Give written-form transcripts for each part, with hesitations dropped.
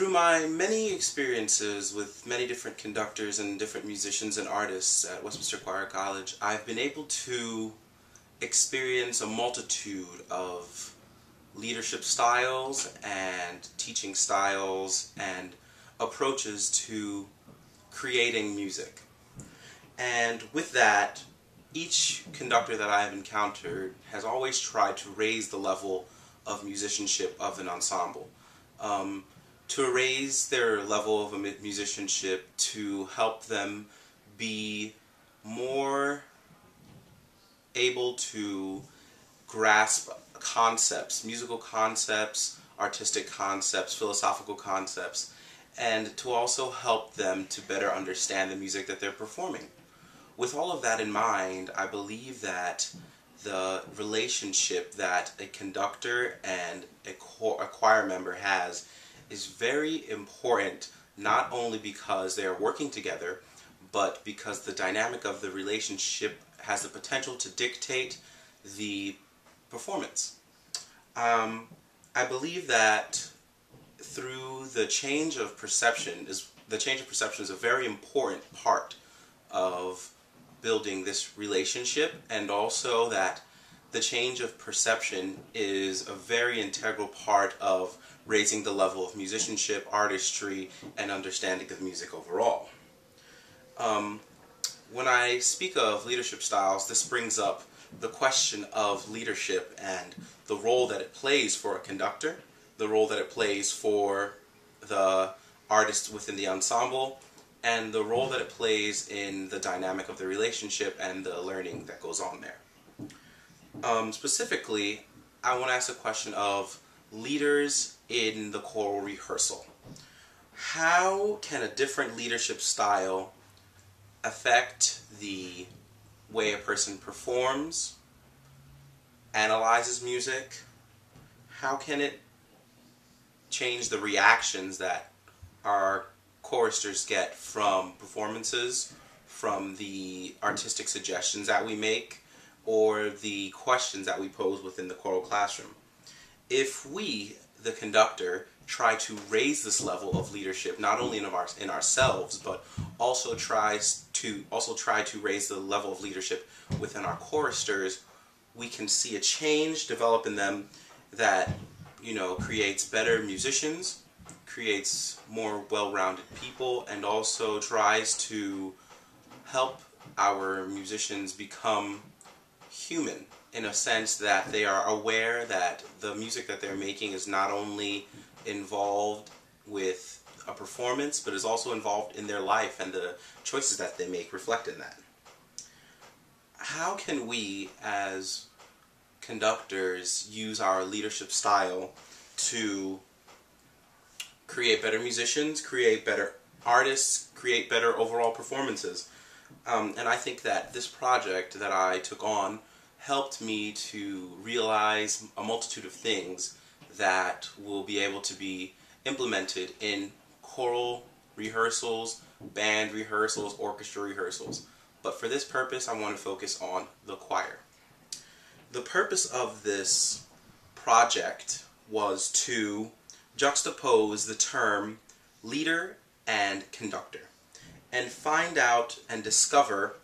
Through my many experiences with many different conductors and different musicians and artists at Westminster Choir College, I've been able to experience a multitude of leadership styles and teaching styles and approaches to creating music. And with that, each conductor that I have encountered has always tried to raise the level of musicianship of an ensemble. To raise their level of musicianship, to help them be more able to grasp concepts, musical concepts, artistic concepts, philosophical concepts, and to also help them to better understand the music that they're performing. With all of that in mind, I believe that the relationship that a conductor and a choir member has is very important, not only because they are working together, but because the dynamic of the relationship has the potential to dictate the performance. I believe that through the change of perception is a very important part of building this relationship, and also that the change of perception is a very integral part of raising the level of musicianship, artistry, and understanding of music overall. When I speak of leadership styles, this brings up the question of leadership and the role that it plays for a conductor, the role that it plays for the artist within the ensemble, and the role that it plays in the dynamic of the relationship and the learning that goes on there. Specifically, I want to ask a question of leaders in the choral rehearsal. How can a different leadership style affect the way a person performs, analyzes music? How can it change the reactions that our choristers get from performances, from the artistic suggestions that we make, or the questions that we pose within the choral classroom? If we, the conductor, try to raise this level of leadership, not only in ourselves, but also try to raise the level of leadership within our choristers, we can see a change develop in them that, creates better musicians, creates more well-rounded people, and also tries to help our musicians become human, in a sense that they are aware that the music that they're making is not only involved with a performance, but is also involved in their life, and the choices that they make reflect in that. How can we, as conductors, use our leadership style to create better musicians, create better artists, create better overall performances? And I think that this project that I took on helped me to realize a multitude of things that will be able to be implemented in choral rehearsals, band rehearsals, orchestra rehearsals. But for this purpose, I want to focus on the choir. The purpose of this project was to juxtapose the term leader and conductor and find out and discover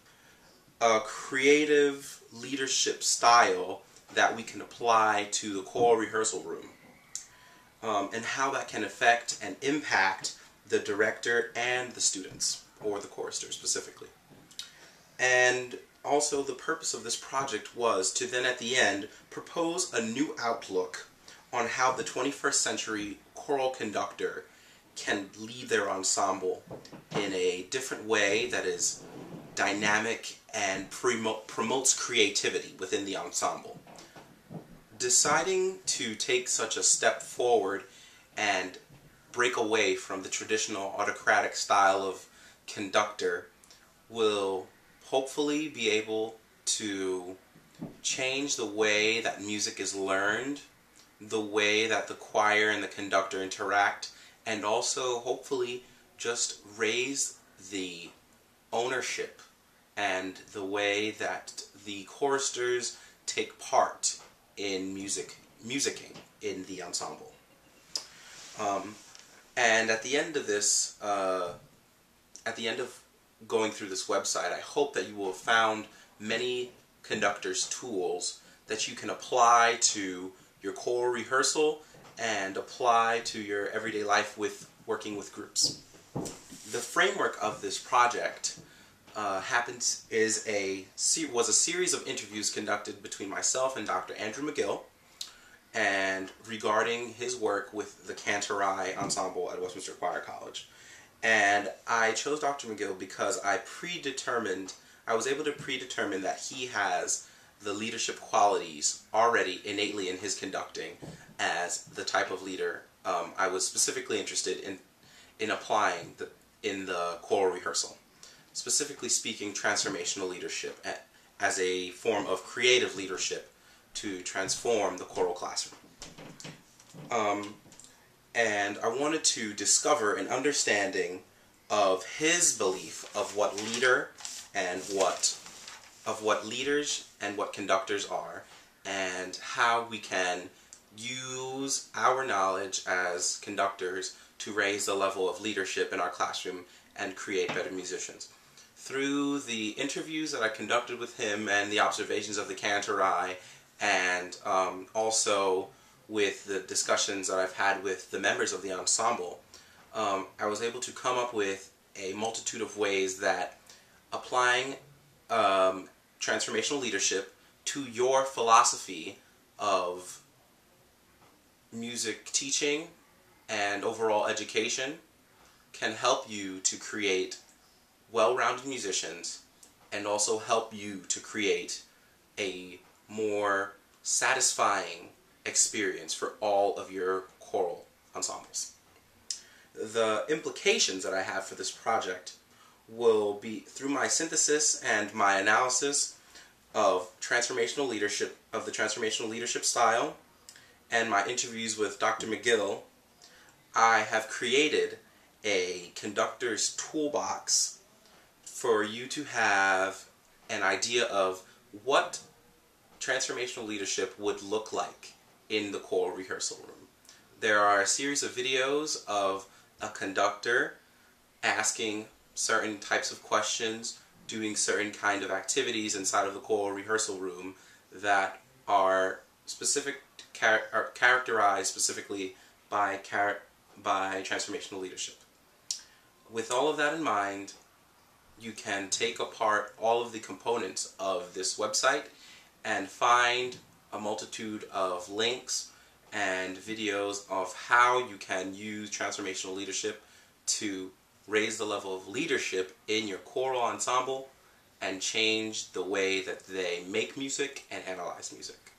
a creative leadership style that we can apply to the choral rehearsal room, and how that can affect and impact the director and the students, or the choristers specifically. And also the purpose of this project was to then at the end propose a new outlook on how the 21st century choral conductor can lead their ensemble in a different way that is dynamic and promotes creativity within the ensemble. Deciding to take such a step forward and break away from the traditional autocratic style of conductor will hopefully be able to change the way that music is learned, the way that the choir and the conductor interact, and also hopefully just raise the ownership and the way that the choristers take part in musicking in the ensemble. And at the end of this, at the end of going through this website, I hope that you will have found many conductors' tools that you can apply to your choral rehearsal and apply to your everyday life with working with groups. The framework of this project was a series of interviews conducted between myself and Dr. Andrew McGill, and regarding his work with the Cantorai Ensemble at Westminster Choir College. And I chose Dr. McGill because I was able to predetermine that he has the leadership qualities already innately in his conducting as the type of leader I was specifically interested in applying in the choral rehearsal. Specifically speaking, transformational leadership as a form of creative leadership to transform the choral classroom. And I wanted to discover an understanding of his belief of what leaders and what conductors are, and how we can use our knowledge as conductors to raise the level of leadership in our classroom and create better musicians. Through the interviews that I conducted with him and the observations of the Cantorai, and also with the discussions that I've had with the members of the ensemble, I was able to come up with a multitude of ways that applying transformational leadership to your philosophy of music teaching and overall education can help you to create well-rounded musicians, and also help you to create a more satisfying experience for all of your choral ensembles. The implications that I have for this project will be through my synthesis and my analysis of the transformational leadership style, and my interviews with Dr. McGill. I have created a conductor's toolbox for you to have an idea of what transformational leadership would look like in the choral rehearsal room. There are a series of videos of a conductor asking certain types of questions, doing certain kind of activities inside of the choral rehearsal room that are characterized specifically by transformational leadership. With all of that in mind, you can take apart all of the components of this website and find a multitude of links and videos of how you can use transformational leadership to raise the level of leadership in your choral ensemble and change the way that they make music and analyze music.